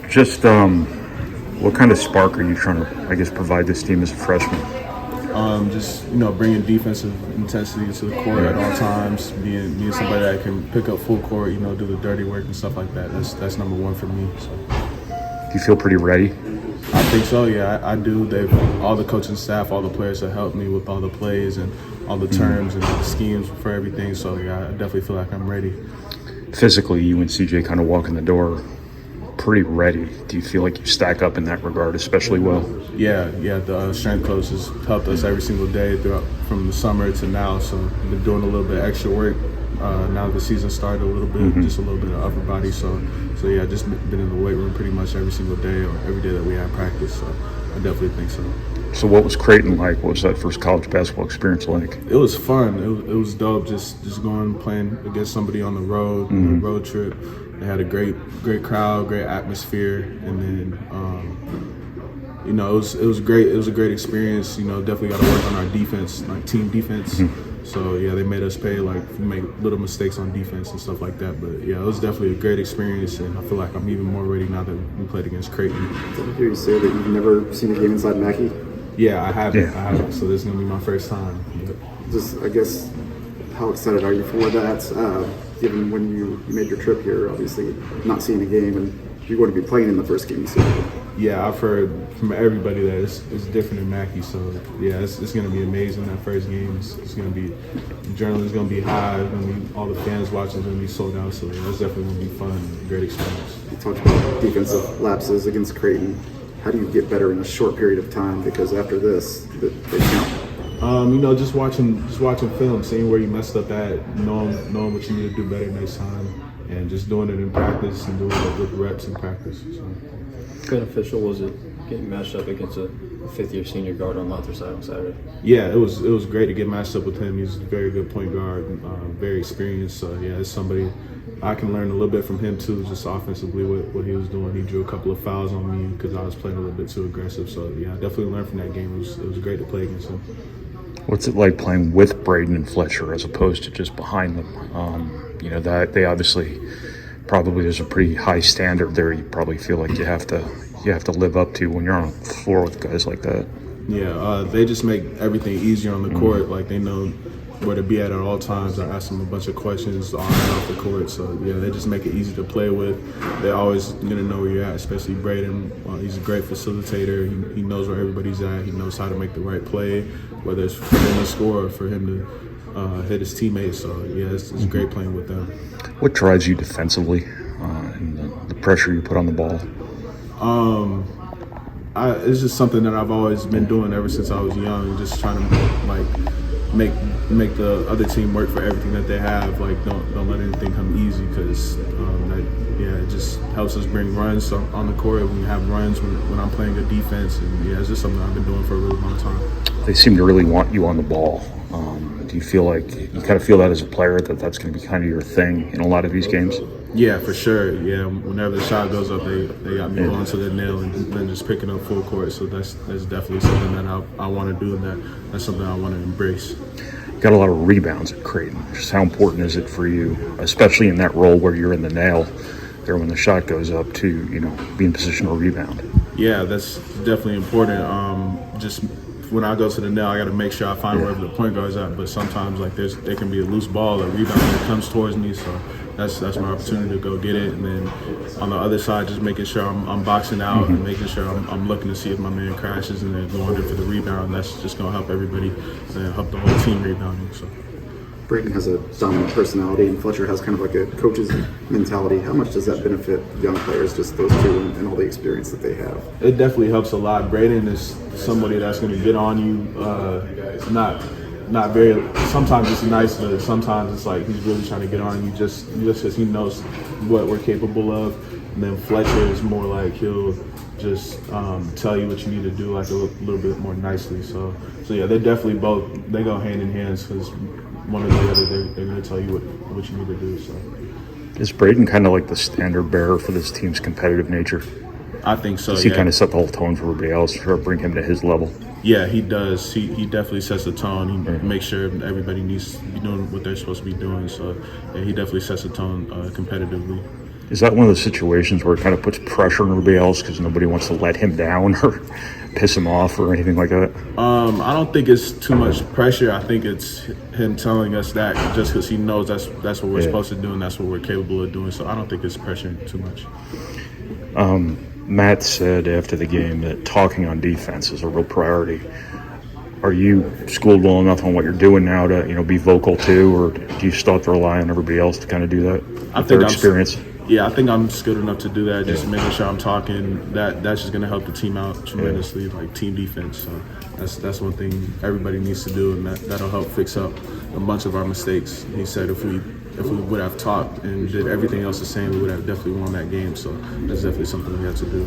Just what kind of spark are you trying to, I guess, provide this team as a freshman? Just bringing defensive intensity to the court at all times, being somebody that can pick up full court, do the dirty work and stuff like that. That's number one for me. So. Do you feel pretty ready? I think so. Yeah, I do. All the coaching staff, all the players have helped me with all the plays and all the terms and the schemes for everything. So yeah, I definitely feel like I'm ready. Physically, you and CJ kind of walk in the door pretty ready. Do you feel like you stack up in that regard especially well? Yeah. The strength coach has helped us every single day throughout from the summer to now. So I've been doing a little bit of extra work. Now the season started a little bit, just a little bit of upper body. So yeah, just been in the weight room pretty much every single day or every day that we had practice. So I definitely think so. So what was Creighton like? What was that first college basketball experience like? It was fun. It was dope. Just going playing against somebody on the road, road trip. They had a great crowd, great atmosphere, and then it was great. It was a great experience. Definitely got to work on our defense, like team defense. So yeah, they made us pay, like make little mistakes on defense and stuff like that. But yeah, it was definitely a great experience, and I feel like I'm even more ready now that we played against Creighton. Did I hear you say that you've never seen a game inside Mackey? Yeah, I haven't. I haven't. So this is gonna be my first time. Just, I guess, how excited are you for that? Given when you made your trip here, obviously not seeing a game, and you're going to be playing in the first game. So. Yeah, I've heard from everybody that it's different in Mackey. So yeah, it's going to be amazing. That first game, it's going to be, the adrenaline is going to be high. All the fans watching is going to be sold out. So yeah, it's definitely going to be fun, great experience. You talked about defensive lapses against Creighton. How do you get better in a short period of time? Because after this, they count. Just watching film, seeing where you messed up at, knowing what you need to do better next time, and just doing it in practice and doing it with reps in practice. So. How beneficial was it getting matched up against a fifth-year senior guard on the other side on Saturday? Yeah, it was great to get matched up with him. He's a very good point guard, very experienced. So yeah, it's somebody I can learn a little bit from him too, just offensively what he was doing. He drew a couple of fouls on me because I was playing a little bit too aggressive. So yeah, I definitely learned from that game. It was great to play against him. What's it like playing with Braden and Fletcher as opposed to just behind them? That they obviously probably there's a pretty high standard there. You probably feel like you have to live up to when you're on the floor with guys like that. Yeah, they just make everything easier on the court. Like they know where to be at all times. I ask them a bunch of questions on and off the court. So yeah, they just make it easy to play with. They're always gonna know where you're at, especially Braden. He's a great facilitator. He knows where everybody's at. He knows how to make the right play, whether it's for him to score or for him to hit his teammates. So yeah, it's great playing with them. What drives you defensively and the pressure you put on the ball? It's just something that I've always been doing ever since I was young. Just trying to make the other team work for everything that they have. Like don't let anything come easy because it just helps us bring runs on the court. When you have runs when I'm playing good defense, and yeah, it's just something I've been doing for a really long time. They seem to really want you on the ball. Do you feel like you kind of feel that as a player that's going to be kind of your thing in a lot of these games? Yeah, for sure. Yeah, whenever the shot goes up, they got me going to the nail and then just picking up full court. So that's definitely something that I want to do, and that's something I want to embrace. You got a lot of rebounds at Creighton. Just how important is it for you, especially in that role where you're in the nail there when the shot goes up, to be in position to rebound? Yeah, that's definitely important. Just when I go to the nail, I got to make sure I find wherever the point guard's at. But sometimes, there can be a loose ball, a rebound that comes towards me. So that's my opportunity to go get it. And then on the other side, just making sure I'm boxing out and making sure I'm looking to see if my man crashes and then going in for the rebound. That's just going to help everybody and help the whole team rebounding. So. Braden has a dominant personality, and Fletcher has kind of like a coach's mentality. How much does that benefit young players, just those two, and all the experience that they have? It definitely helps a lot. Braden is somebody that's going to get on you, not very. Sometimes it's nice, but sometimes it's like he's really trying to get on you just because he knows what we're capable of. And then Fletcher is more like he'll just tell you what you need to do, like a little bit more nicely. So yeah, they're definitely both. They go hand in hand because one or the other, they're going to tell you what you need to do. So, is Braden kind of like the standard bearer for this team's competitive nature? I think so. Does he kind of set the whole tone for everybody else, or bring him to his level? Yeah, he does. He definitely sets the tone. He makes sure everybody needs to be doing what they're supposed to be doing. So, yeah, he definitely sets the tone competitively. Is that one of those situations where it kind of puts pressure on everybody else because nobody wants to let him down or piss him off or anything like that? I don't think it's too much pressure. I think it's him telling us that just because he knows that's what we're supposed to do and that's what we're capable of doing. So I don't think it's pressuring too much. Matt said after the game that talking on defense is a real priority. Are you schooled well enough on what you're doing now to be vocal too, or do you still have to rely on everybody else to kind of do that? I think their experience. Yeah, I think I'm skilled enough to do that. Just making sure I'm talking. That's just going to help the team out tremendously, like team defense. So that's one thing everybody needs to do, and that'll help fix up a bunch of our mistakes. He said if we would have talked and did everything else the same, we would have definitely won that game. So that's definitely something we had to do.